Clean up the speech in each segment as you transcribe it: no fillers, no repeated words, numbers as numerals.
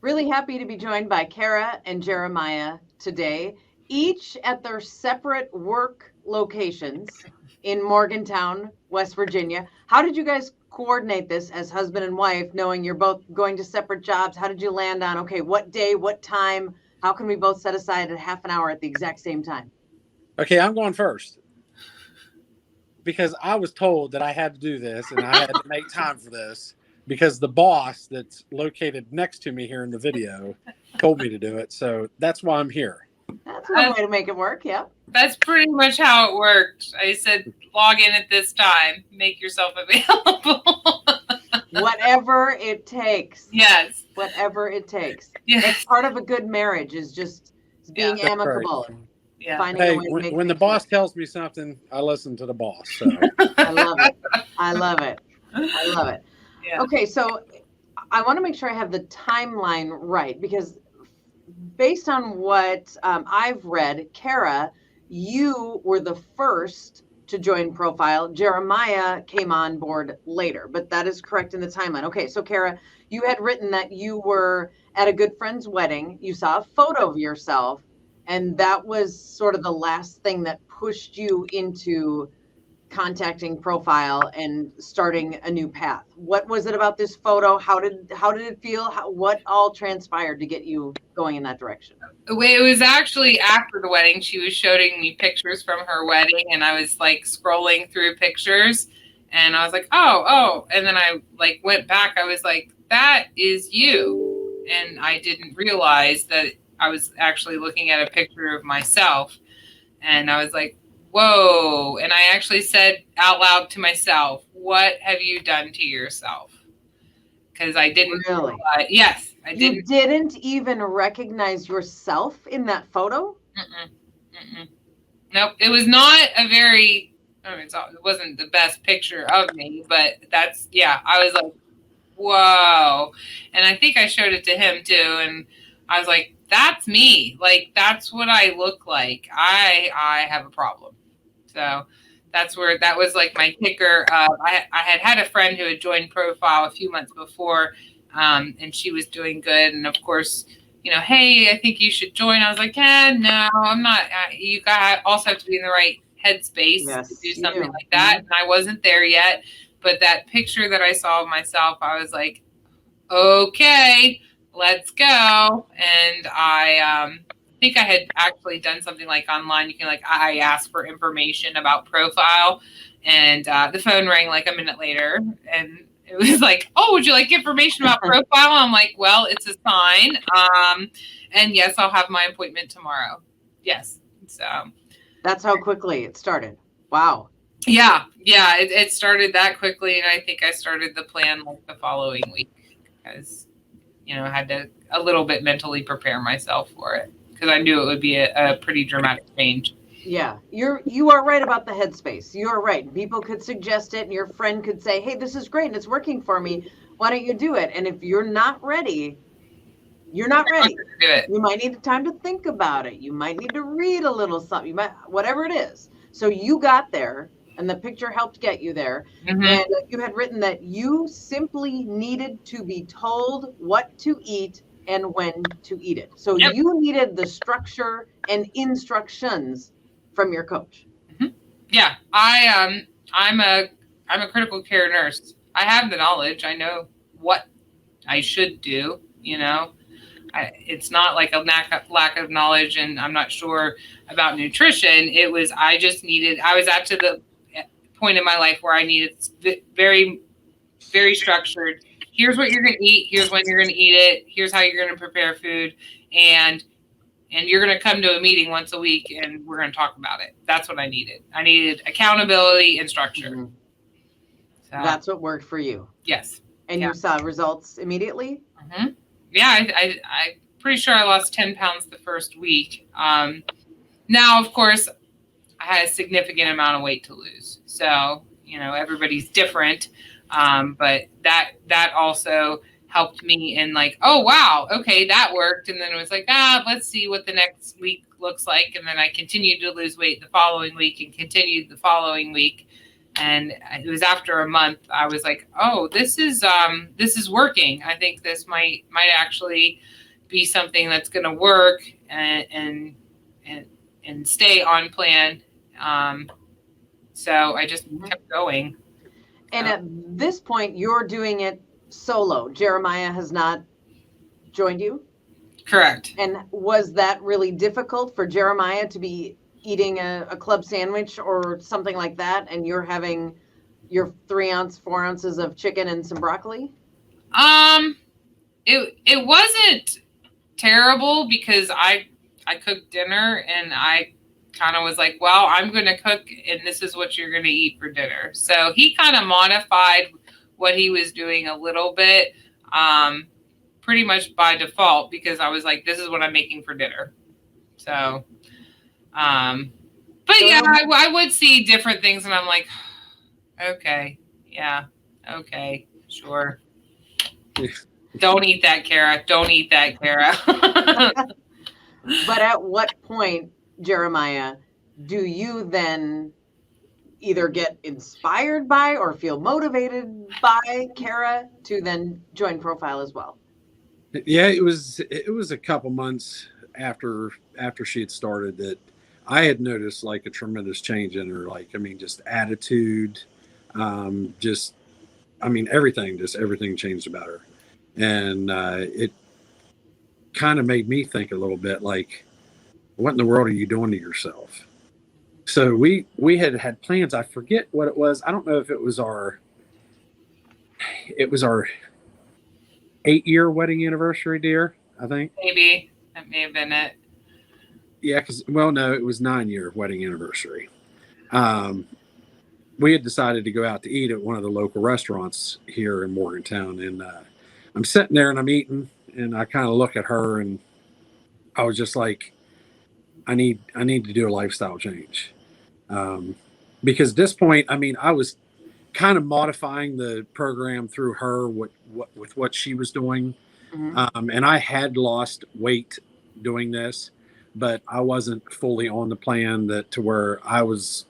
Really happy to be joined by Cara and Jeremiah today, each at their separate work locations in Morgantown, West Virginia. How did you guys coordinate this as husband and wife, knowing you're both going to separate jobs? How did you land on, okay, what day, what time? How can we both set aside a half an hour at the exact same time? Okay, I'm going first because I was told that I had to do this and I had to make time for this because the boss that's located next to me here in the video told me to do it. So that's why I'm here. That's one way to make it work, yeah. That's pretty much how it worked. I said, log in at this time, make yourself available. Whatever it takes. Yes. Whatever it takes. Yes. That's part of a good marriage is just being amicable. Right. Yeah. Hey, when the boss tells me something, I listen to the boss. So. I love it. I love it. I love it. Yeah. Okay, so I want to make sure I have the timeline right because based on what I've read, Cara, you were the first to join Profile. Jeremiah came on board later, but that is correct in the timeline. Okay, so Cara, you had written that you were at a good friend's wedding. You saw a photo of yourself, and that was sort of the last thing that pushed you into contacting Profile and starting a new path. What was it about this photo? How did it feel? What all transpired to get you going in that direction? It was actually after the wedding. She was showing me pictures from her wedding, and I was like scrolling through pictures, and I was like, oh, and then I like went back. I was like, that is you, and I didn't realize that I was actually looking at a picture of myself, and I was like, whoa. And I actually said out loud to myself, what have you done to yourself? Because I didn't. Really? Yes, I didn't. You didn't even recognize yourself in that photo? Nope. It was not a very, it wasn't the best picture of me, but that's, I was like, whoa. And I think I showed it to him too. And I was like, that's me. Like, that's what I look like. I have a problem. So that's where that was like my kicker. I had a friend who had joined Profile a few months before, and she was doing good. And of course, hey, I think you should join. I was like, no, I'm not. You also have to be in the right headspace to do something like that. And I wasn't there yet. But that picture that I saw of myself, I was like, okay, let's go. And I think I had actually done something like online. You can I asked for information about Profile, and the phone rang like a minute later, and it was like, oh, would you like information about Profile? I'm like, well, it's a sign. And yes, I'll have my appointment tomorrow. Yes. So that's how quickly it started. Wow. Yeah. It started that quickly. And I think I started the plan like the following week because, I had to a little bit mentally prepare myself for it because I knew it would be a pretty dramatic change. Yeah, you are right about the headspace. You are right. People could suggest it and your friend could say, hey, this is great and it's working for me. Why don't you do it? And if you're not ready, you're not ready. Do it. You might need time to think about it. You might need to read a little something. You might, whatever it is. So you got there and the picture helped get you there. Mm-hmm. And you had written that you simply needed to be told what to eat and when to eat it. So you needed the structure and instructions from your coach. Mm-hmm. Yeah, I'm a critical care nurse. I have the knowledge. I know what I should do. It's not like a lack of knowledge, and I'm not sure about nutrition. I was at to the point in my life where I needed very, very structured. Here's what you're going to eat. Here's when you're going to eat it. Here's how you're going to prepare food. And you're going to come to a meeting once a week and we're going to talk about it. That's what I needed. I needed accountability and structure. Mm-hmm. So, that's what worked for you. Yes. And you saw results immediately? Mm-hmm. Yeah. I'm pretty sure I lost 10 pounds the first week. Now, of course, I had a significant amount of weight to lose. So, everybody's different. But that also helped me in like, oh, wow, okay, that worked. And then it was like, let's see what the next week looks like. And then I continued to lose weight the following week and continued the following week. And it was after a month, I was like, oh, this is working. I think this might actually be something that's going to work and stay on plan. So I just kept going. And at this point, you're doing it solo. Jeremiah has not joined you? Correct. And was that really difficult for Jeremiah to be eating a club sandwich or something like that, and you're having your 4 ounces of chicken and some broccoli? It wasn't terrible because I cooked dinner and I kind of was like, well, I'm going to cook and this is what you're going to eat for dinner. So he kind of modified what he was doing a little bit, pretty much by default, because I was like, this is what I'm making for dinner. So, but yeah, I would see different things and I'm like, okay, yeah, okay, sure. Don't eat that, Cara. Don't eat that, Cara. But at what point, Jeremiah, do you then either get inspired by or feel motivated by Cara to then join Profile as well? Yeah, it was a couple months after she had started that I had noticed like a tremendous change in her. Like, I mean, just attitude, everything changed about her. And it kind of made me think a little bit like, what in the world are you doing to yourself? So we had plans. I forget what it was. I don't know if it was our 8-year wedding anniversary, dear. I think maybe that may have been it. Yeah, no, it was 9-year wedding anniversary. We had decided to go out to eat at one of the local restaurants here in Morgantown, and I'm sitting there and I'm eating, and I kind of look at her, and I was just like, I need to do a lifestyle change, because at this point, I mean, I was kind of modifying the program through her with what she was doing, and I had lost weight doing this, but I wasn't fully on the plan to where I was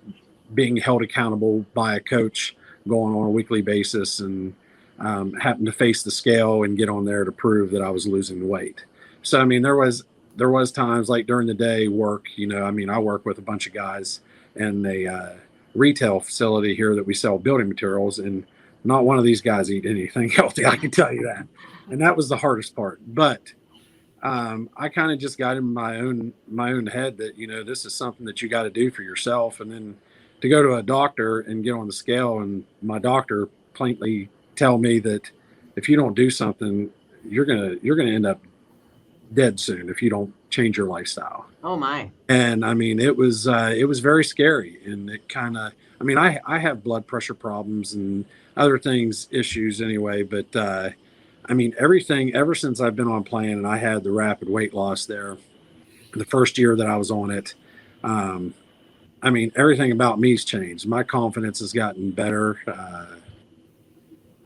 being held accountable by a coach going on a weekly basis and having to face the scale and get on there to prove that I was losing weight. So, I mean, there was times like during the day work, I mean, I work with a bunch of guys in a retail facility here that we sell building materials, and not one of these guys eat anything healthy. I can tell you that. And that was the hardest part. But I kind of just got in my own head that, this is something that you got to do for yourself. And then to go to a doctor and get on the scale, and my doctor plainly tell me that if you don't do something, you're gonna end up dead soon if you don't change your lifestyle. Oh my. And I mean, it was very scary. And it kind of, I mean, I have blood pressure problems and other issues anyway, but I mean, everything ever since I've been on plan and I had the rapid weight loss there, the first year that I was on it, I mean, everything about me's changed. My confidence has gotten better.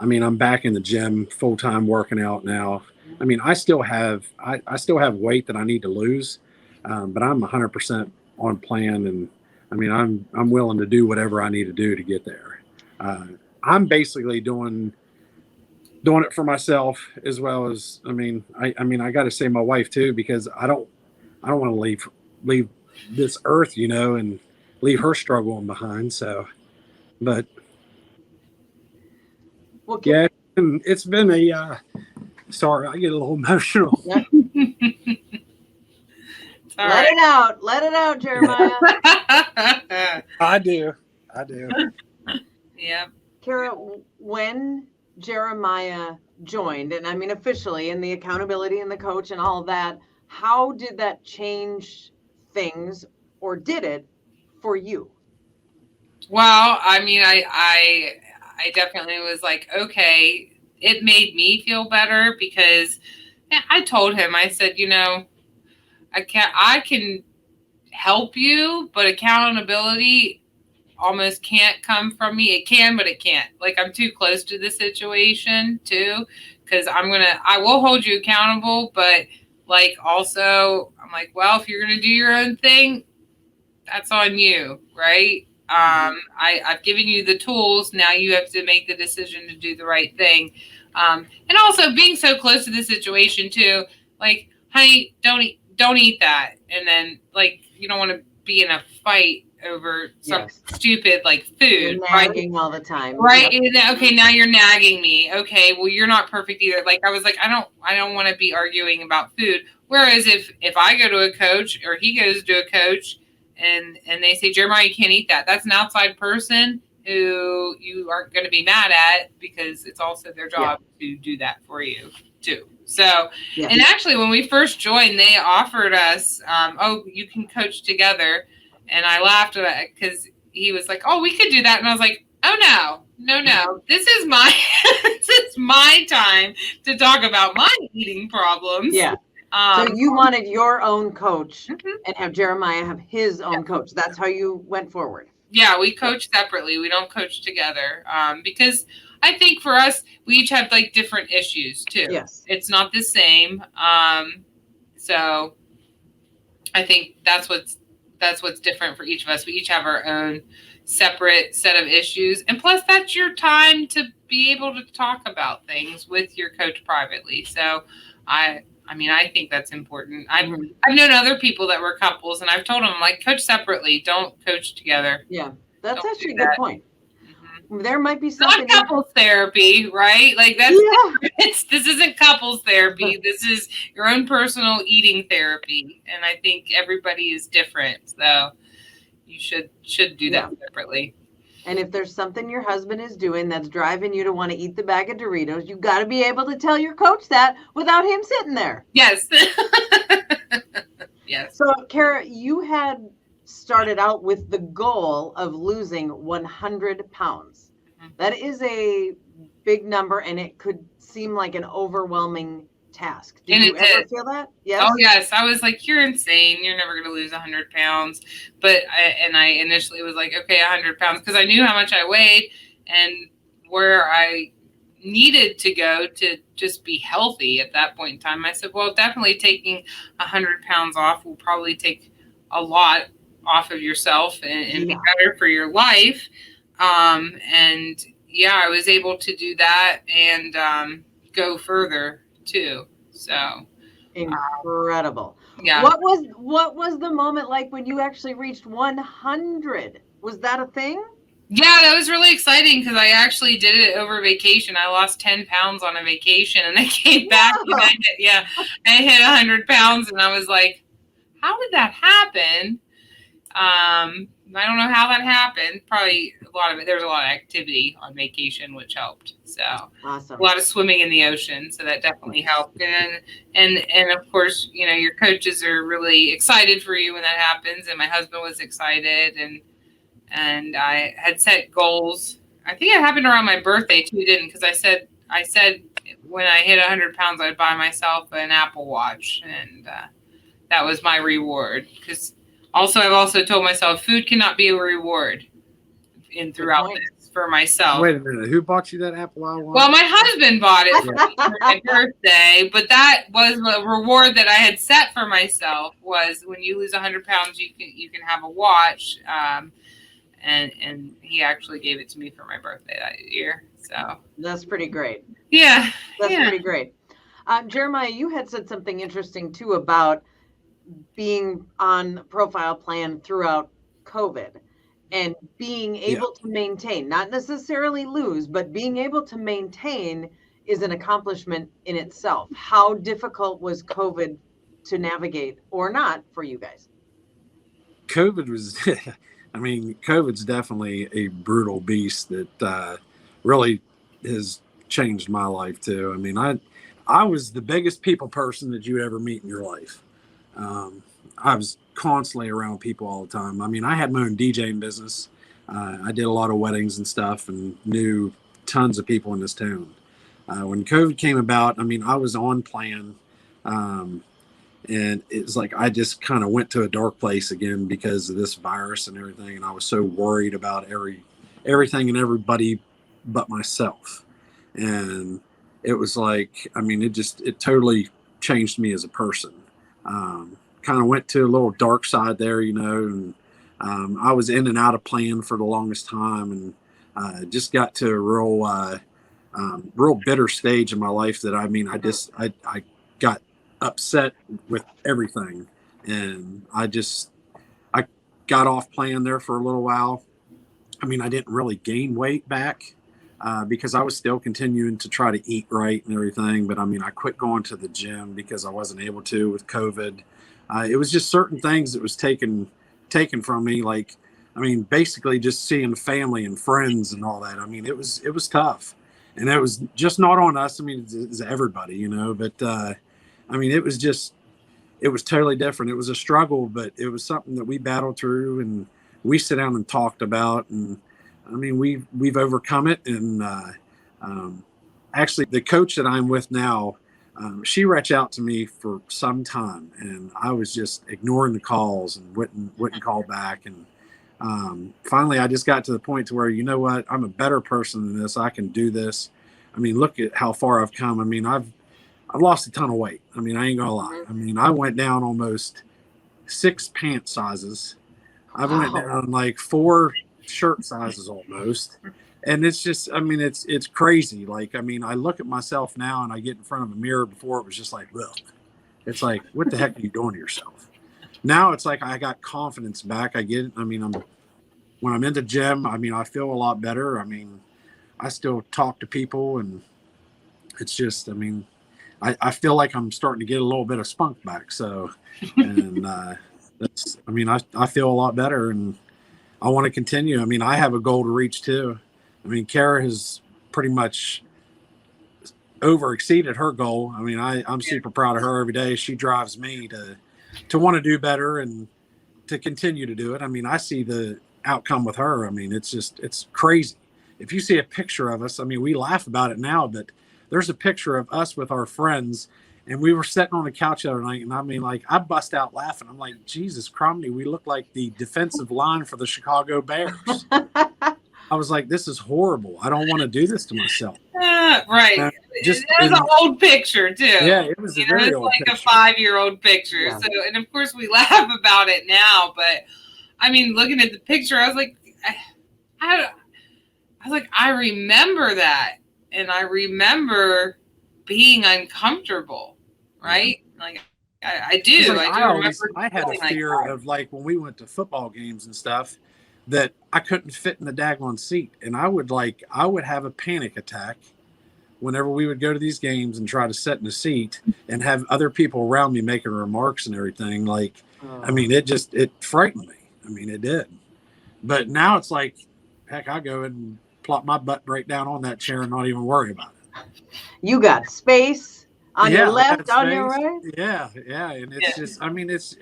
I mean, I'm back in the gym full-time working out now. I mean, I still have weight that I need to lose, but I'm 100% on plan, and I mean, I'm willing to do whatever I need to do to get there. I'm basically doing it for myself as well as, I mean, I got to say my wife too, because I don't want to leave this earth, and leave her struggling behind. So, but yeah, it's been sorry, I get a little emotional. Let it out, Jeremiah. I do. Yeah. Cara, when Jeremiah joined, and I mean officially, and the accountability and the coach and all of that, how did that change things, or did it, for you? Well, I mean, I definitely was like, okay, it made me feel better, because I told him, I said, I can help you, but accountability almost can't come from me. It can, but it can't. Like, I'm too close to the situation too, because I will hold you accountable, but like, also I'm like, well, if you're going to do your own thing, that's on you. Right. I've given you the tools. Now you have to make the decision to do the right thing. And also being so close to the situation too, like, honey, don't eat that. And then like, you don't want to be in a fight over something stupid like food. You're nagging all the time. Right. Yep. Okay. Now you're nagging me. Okay. Well, you're not perfect either. Like I was like, I don't want to be arguing about food. Whereas if I go to a coach or he goes to a coach and they say, Jeremiah, you can't eat that. That's an outside person who you aren't going to be mad at because it's also their job to do that for you too. So, and actually when we first joined, they offered us, you can coach together. And I laughed at it because he was like, oh, we could do that. And I was like, oh, no. This is my time to talk about my eating problems. Yeah. So you wanted your own coach and have Jeremiah have his own coach. That's how you went forward. Yeah, we coach separately. We don't coach together because I think for us, we each have like different issues too. Yes. It's not the same. So I think that's what's different for each of us. We each have our own separate set of issues. And plus that's your time to be able to talk about things with your coach privately. So I think that's important. I've known other people that were couples and I've told them like coach separately, don't coach together. Yeah. That's actually a good point. There might be something. Not couples therapy, right? Like that's this isn't couples therapy. This is your own personal eating therapy, and I think everybody is different, so you should do that separately. And if there's something your husband is doing that's driving you to want to eat the bag of Doritos, you got to be able to tell your coach that without him sitting there. Yes. Yes. So, Cara, you had started out with the goal of losing 100 pounds. That is a big number, and it could seem like an overwhelming task. Did you ever feel that? Yes. Oh, yes. I was like, you're insane. You're never going to lose 100 pounds. But I initially was like, okay, 100 pounds, because I knew how much I weighed and where I needed to go to just be healthy at that point in time. I said, well, definitely taking 100 pounds off will probably take a lot off of yourself and be better for your life. And yeah, I was able to do that and go further too. So incredible. Yeah. What was the moment like when you actually reached 100? Was that a thing? Yeah, that was really exciting because I actually did it over vacation. I lost 10 pounds on a vacation and I came back and I hit 100 pounds and I was like, how did that happen? I don't know how that happened. Probably a lot of it. There was a lot of activity on vacation, which helped. So awesome. A lot of swimming in the ocean. So that definitely helped. And of course, you know, your coaches are really excited for you when that happens. And my husband was excited and I had set goals. I think it happened around my birthday too, didn't? Because I said when I hit 100 pounds, I'd buy myself an Apple Watch. And that was my reward. Because I've also told myself food cannot be a reward throughout this for myself. Wait a minute. Who bought you that Apple Watch? Well, my husband bought it for my birthday, but that was a reward that I had set for myself was when you lose 100 pounds, you can have a watch. And he actually gave it to me for my birthday that year. So that's pretty great. Yeah. That's pretty great. Jeremiah, you had said something interesting too about being on profile plan throughout COVID and being able to maintain, not necessarily lose, but being able to maintain is an accomplishment in itself. How difficult was COVID to navigate or not for you guys? COVID was, COVID's definitely a brutal beast that really has changed my life too. I mean, I was the biggest people person that you would ever meet in your life. I was constantly around people all the time. I mean, I had my own DJing business. I did a lot of weddings and stuff and knew tons of people in this town. When COVID came about, I mean, I was on plan. And it's like I just kind of went to a dark place again because of this virus and everything. And I was so worried about everything and everybody but myself. And it was like, I mean, it totally changed me as a person. Kind of went to a little dark side there, you know, and I was in and out of plan for the longest time, and just got to a real bitter stage in my life that I got upset with everything, and I got off plan there for a little while. I mean, I didn't really gain weight back because I was still continuing to try to eat right and everything. But I mean, I quit going to the gym because I wasn't able to with COVID. It was just certain things that was taken from me. Like, I mean, basically just seeing family and friends and all that. I mean, it was tough, and it was just not on us. I mean, it's everybody, you know. But I mean, it was totally different. It was a struggle, but it was something that we battled through, and we sit down and talked about. And I mean, we've overcome it. And actually, the coach that I'm with now, she reached out to me for some time, and I was just ignoring the calls and wouldn't call back. And finally, I just got to the point to where, you know what, I'm a better person than this. I can do this. I mean, look at how far I've come. I mean, I've lost a ton of weight. I mean, I ain't gonna lie. I mean, I went down almost 6 pant sizes. I went down like 4 shirt sizes almost. And it's just, I mean, it's crazy. Like, I mean, I look at myself now and I get in front of a mirror. Before it was just like, well, it's like, what the heck are you doing to yourself? Now it's like I got confidence back. I get it. I mean, when I'm in the gym, I mean, I feel a lot better. I mean, I still talk to people, and it's just, I mean, I feel like I'm starting to get a little bit of spunk back. So, and that's, I mean, I feel a lot better, and I want to continue. I mean, I have a goal to reach too. I mean, Cara has pretty much exceeded her goal. I mean, I'm super proud of her every day. She drives me to want to do better and to continue to do it. I mean, I see the outcome with her. I mean, it's crazy. If you see a picture of us, I mean, we laugh about it now, but there's a picture of us with our friends, and we were sitting on the couch the other night, and I mean, like, I bust out laughing. I'm like, Jesus Cromney, we look like the defensive line for the Chicago Bears. I was like, this is horrible. I don't want to do this to myself. Right. That was an old picture too. Yeah, it was a very old like picture. A 5-year-old picture. Yeah. So, and of course we laugh about it now, but I mean, looking at the picture, I was like, I remember that. And I remember being uncomfortable, right? Like I do. Like I had a fear of, like, when we went to football games and stuff, that I couldn't fit in the daggone seat. And I would have a panic attack whenever we would go to these games and try to sit in a seat and have other people around me making remarks and everything. Like, I mean, it frightened me. I mean, it did. But now it's like, heck, I go and plop my butt right down on that chair and not even worry about it. You got space on your left, on your right. Yeah. And it's just, I mean, it's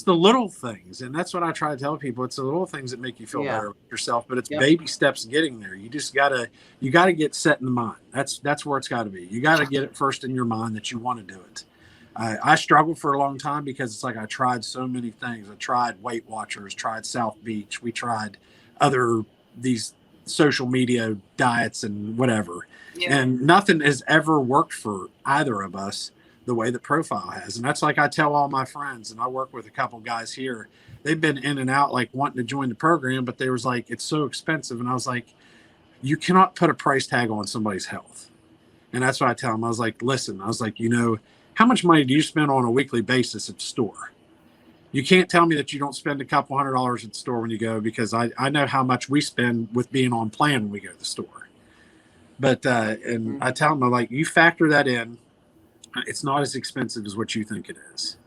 the little things, and that's what I try to tell people. It's the little things that make you feel better with yourself, but it's baby steps getting there. You just gotta get set in the mind. That's where it's got to be. You got to get it first in your mind that you want to do it. I struggled for a long time because it's like I tried so many things. I tried Weight Watchers, tried South Beach. We tried these social media diets and whatever. Yeah. And nothing has ever worked for either of us the way that Profile has. And that's like I tell all my friends, and I work with a couple guys here. They've been in and out, like, wanting to join the program, but they was like, it's so expensive. And I was like, you cannot put a price tag on somebody's health. And that's what I tell them. I was like, listen, you know, how much money do you spend on a weekly basis at the store? You can't tell me that you don't spend a couple $100s at the store when you go, because I know how much we spend with being on plan when we go to the store. But, and I tell them, I'm like, you factor that in, it's not as expensive as what you think it is.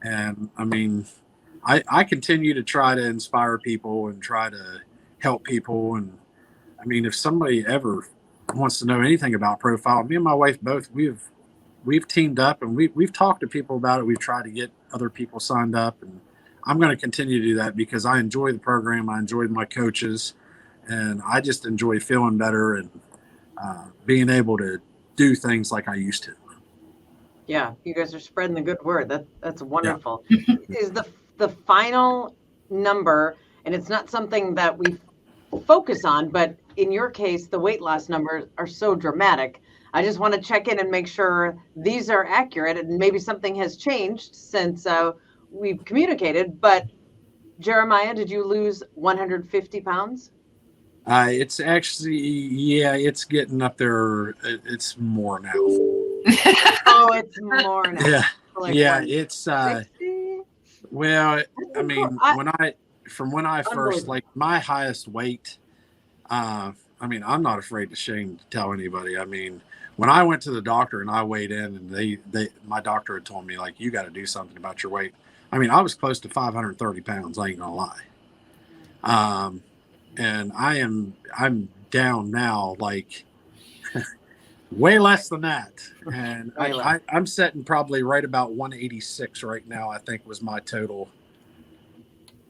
And I mean, I continue to try to inspire people and try to help people. And I mean, if somebody ever wants to know anything about Profile, me and my wife both, we've teamed up, and we've talked to people about it. We've tried to get other people signed up, and I'm going to continue to do that because I enjoy the program. I enjoy my coaches, and I just enjoy feeling better and being able to do things like I used to. Yeah, you guys are spreading the good word. That's wonderful. Yeah. Is the final number, and it's not something that we focus on, but in your case, the weight loss numbers are so dramatic. I just want to check in and make sure these are accurate, and maybe something has changed since we've communicated. But Jeremiah, did you lose 150 pounds? It's actually, yeah, it's getting up there. It's more now. Oh, it's more now. Yeah, Like yeah, it's 160? well, I Cool. mean, when I first, Unbelievable. like, my highest weight, I mean, I'm not afraid to shame to tell anybody. I mean, when I went to the doctor and I weighed in, and my doctor had told me, like, you got to do something about your weight. I mean, I was close to 530 pounds. I ain't gonna lie. And I'm down now, like, way less than that. And I'm sitting probably right about 186 right now. I think was my total.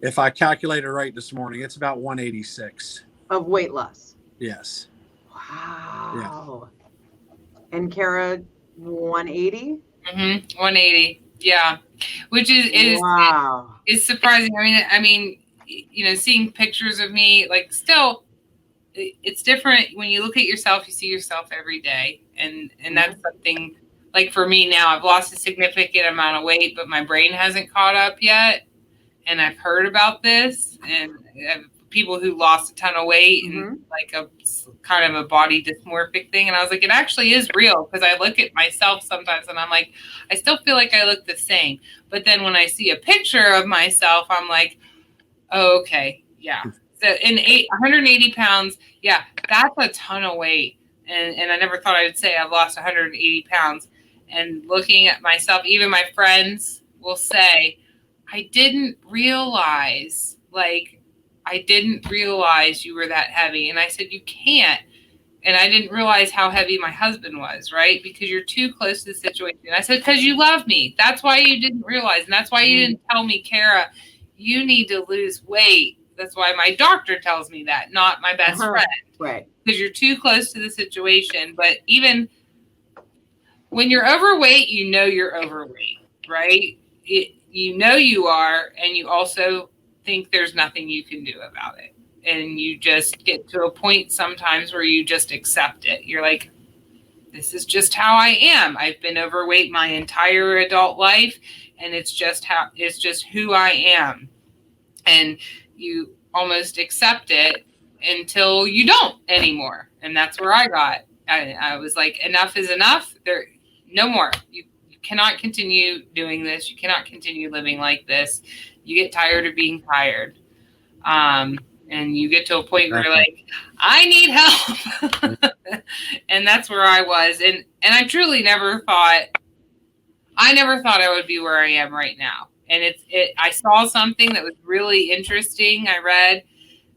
If I calculated right this morning, it's about 186. Of weight loss. Yes. Yeah. Wow. And Cara, 180? 180. Yeah. Which Wow. is surprising. I mean, you know, seeing pictures of me, like, still, it's different when you look at yourself. You see yourself every day, and that's something. Like, for me now, I've lost a significant amount of weight, but my brain hasn't caught up yet. And I've heard about this, and people who lost a ton of weight and like a kind of a body dysmorphic thing. And I was like, it actually is real, because I look at myself sometimes and I'm like, I still feel like I look the same. But then when I see a picture of myself, I'm like, oh, okay, yeah. So 180 pounds, yeah, that's a ton of weight. And I never thought I would say I've lost 180 pounds. And looking at myself, even my friends will say, I didn't realize you were that heavy. And I said, you can't. And I didn't realize how heavy my husband was, right? Because you're too close to the situation. I said, because you love me. That's why you didn't realize. And that's why you didn't tell me, Cara, you need to lose weight. That's why my doctor tells me that, not my best friend. Right. Because you're too close to the situation. But even when you're overweight, you know you're overweight, right? You know you are, and you also think there's nothing you can do about it. And you just get to a point sometimes where you just accept it. You're like, this is just how I am. I've been overweight my entire adult life, and it's just who I am. And you almost accept it until you don't anymore. And that's where I got. I was like, enough is enough. No more. You cannot continue doing this. You cannot continue living like this. You get tired of being tired. And you get to a point where you're like, I need help. And that's where I was. And I truly never thought I would be where I am right now. And I saw something that was really interesting. I read,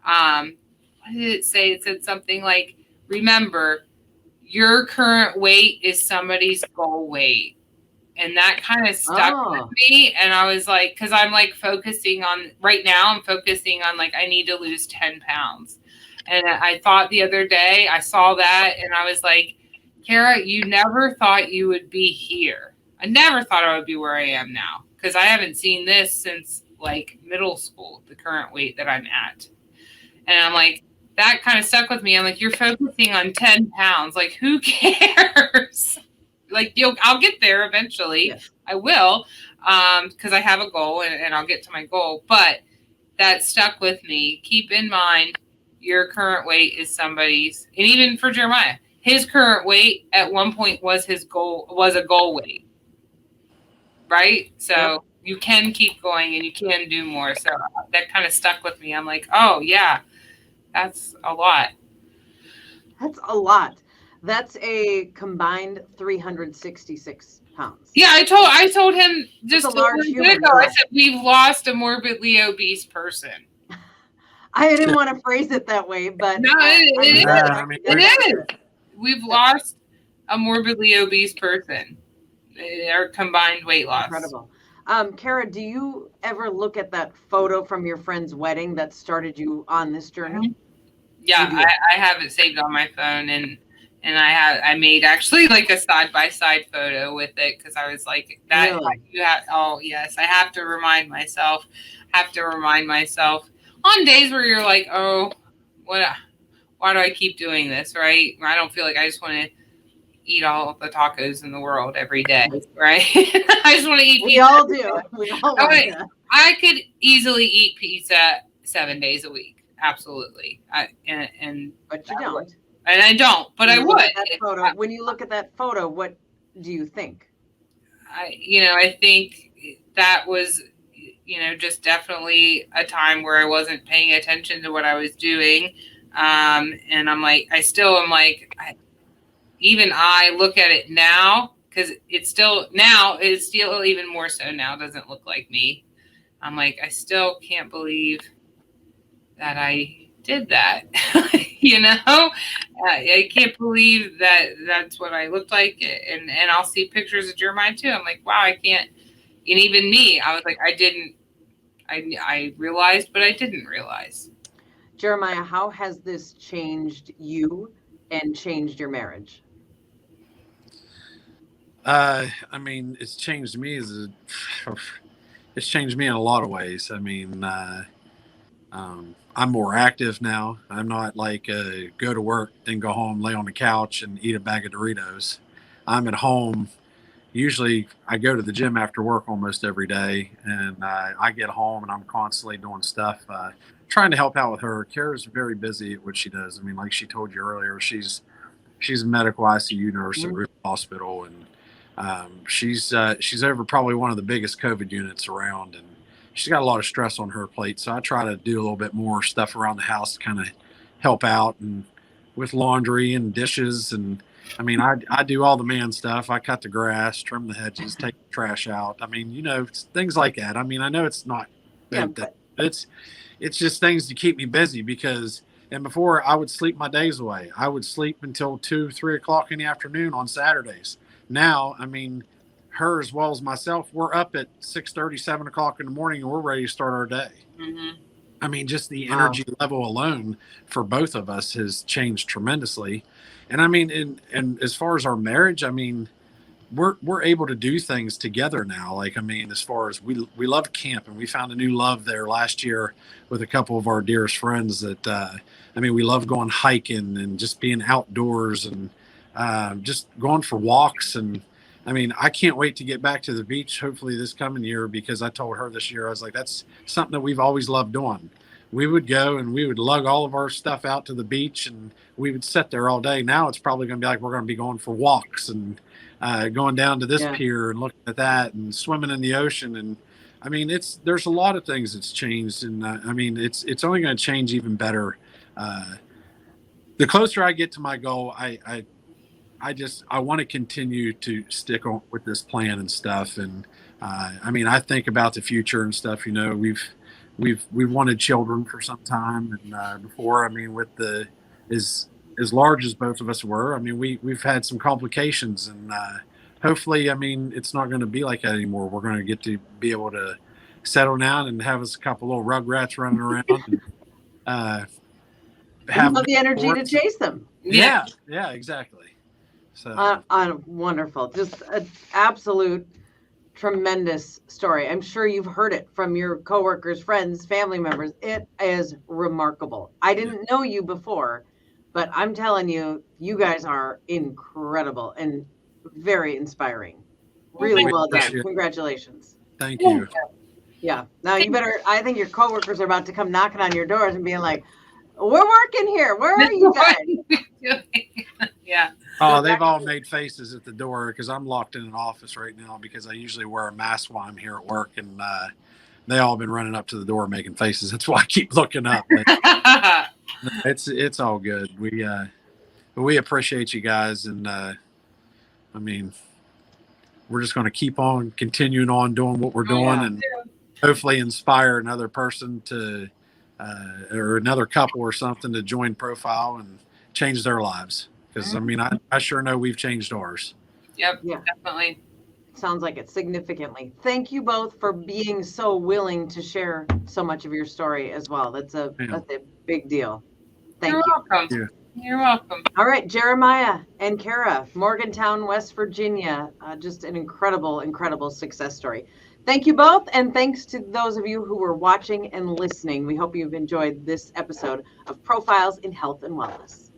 what did it say? It said something like, remember, your current weight is somebody's goal weight. And that kind of stuck with me. And I was like, because I'm like right now, I'm focusing on like, I need to lose 10 pounds. And I thought the other day, I saw that and I was like, Cara, you never thought you would be here. I never thought I would be where I am now, because I haven't seen this since like middle school, the current weight that I'm at. And I'm like, that kind of stuck with me. I'm like, you're focusing on 10 pounds. Like, who cares? Like, I'll get there eventually. Yes. I will, because I have a goal and I'll get to my goal. But that stuck with me. Keep in mind, your current weight is somebody's. And even for Jeremiah, his current weight at one point was a goal weight. Right? So you can keep going and you can do more. So that kind of stuck with me. I'm like, oh, yeah, that's a lot. That's a lot. That's a combined 366 pounds. Yeah, I told him just a large human ago. I said, we've lost a morbidly obese person. I didn't want to phrase it that way, but no, it is. We've lost a morbidly obese person. Our combined weight loss. Incredible. Cara, do you ever look at that photo from your friend's wedding that started you on this journey? Yeah, I have it saved on my phone, and I made actually like a side-by-side photo with it, because I was like, that really? I have to remind myself on days where you're like, oh, why do I keep doing this, right? I don't feel like I just want to eat all the tacos in the world every day, right? I just want to eat pizza. We all do. We all want to. I could easily eat pizza 7 days a week. Absolutely. But you don't. And I don't, but I would. When you look at that photo, what do you think? I think that was, just definitely a time where I wasn't paying attention to what I was doing. And I'm like, even I look at it now, because it's still even more so now, doesn't look like me. I'm like, I still can't believe that I did that. I can't believe that that's what I looked like. And I'll see pictures of Jeremiah too. I'm like, wow, I can't. And even me, I was like, I realized, but I didn't realize. Jeremiah, how has this changed you and changed your marriage? It's changed me it's changed me in a lot of ways. I'm more active now. I'm not like go to work and go home, lay on the couch and eat a bag of Doritos. I'm at home. Usually I go to the gym after work almost every day, and I get home and I'm constantly doing stuff, trying to help out with her. Kara's very busy at what she does. Like she told you earlier, she's a medical ICU nurse at Ruth Hospital, and she's over probably one of the biggest COVID units around, and she's got a lot of stress on her plate. So I try to do a little bit more stuff around the house to kind of help out, and with laundry and dishes. And I do all the man stuff. I cut the grass, trim the hedges, take the trash out. Things like that. I know it's not, it's just things to keep me busy and before I would sleep my days away. I would sleep until 2-3 o'clock in the afternoon on Saturdays. Now, her as well as myself, we're up at 6:30, 7 o'clock in the morning, and we're ready to start our day. Mm-hmm. Just the energy level alone for both of us has changed tremendously. And and as far as our marriage, we're able to do things together now. As far as we love camp, and we found a new love there last year with a couple of our dearest friends that, we love going hiking and just being outdoors and just going for walks. And I can't wait to get back to the beach, hopefully this coming year, because I told her this year, I was like, that's something that we've always loved doing. We would go and we would lug all of our stuff out to the beach and we would sit there all day. Now it's probably going to be like, we're going to be going for walks and going down to this pier and looking at that and swimming in the ocean. And there's a lot of things that's changed. And it's only going to change even better. The closer I get to my goal, I want to continue to stick on with this plan and stuff. And I think about the future and stuff. We've wanted children for some time, and before, with the as large as both of us were, we've had some complications, and hopefully, it's not going to be like that anymore. We're going to get to be able to settle down and have us a couple little rugrats running around and have the energy to chase them. Yeah, exactly. So wonderful, just an absolute tremendous story. I'm sure you've heard it from your coworkers, friends, family members. It is remarkable. I didn't know you before, but I'm telling you, you guys are incredible and very inspiring. Really well done. Congratulations. Thank you. Yeah. Now you better, I think your coworkers are about to come knocking on your doors and being like, we're working here. Where are you guys? Yeah. Oh, they've all made faces at the door because I'm locked in an office right now because I usually wear a mask while I'm here at work, and they all been running up to the door making faces. That's why I keep looking up. It's all good. We appreciate you guys, and we're just going to keep on continuing on doing what we're doing, and hopefully inspire another person to or another couple or something to join Profile and change their lives. Because I sure know we've changed ours. Yep, definitely. Sounds like it significantly. Thank you both for being so willing to share so much of your story as well. That's a big deal. Thank you. Welcome. You're welcome. All right, Jeremiah and Cara, Morgantown, West Virginia. Just an incredible success story. Thank you both, and thanks to those of you who were watching and listening. We hope you've enjoyed this episode of Profiles in Health and Wellness.